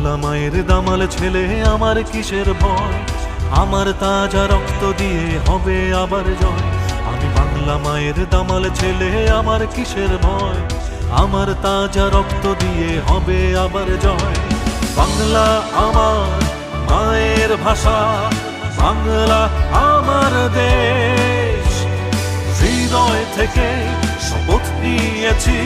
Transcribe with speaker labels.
Speaker 1: বাংলা মায়ের দামাল ছেলে আমার কিসের ভয়, আমার তাজা রক্ত দিয়ে হবে আবার জয়। আমি বাংলা মায়ের দামাল ছেলে আমার কিসের ভয়, আমার তাজা রক্ত দিয়ে হবে আবার জয়। বাংলা আমার মায়ের ভাষা, বাংলা আমার দেশ, হৃদয় থেকে শপথ নিয়েছি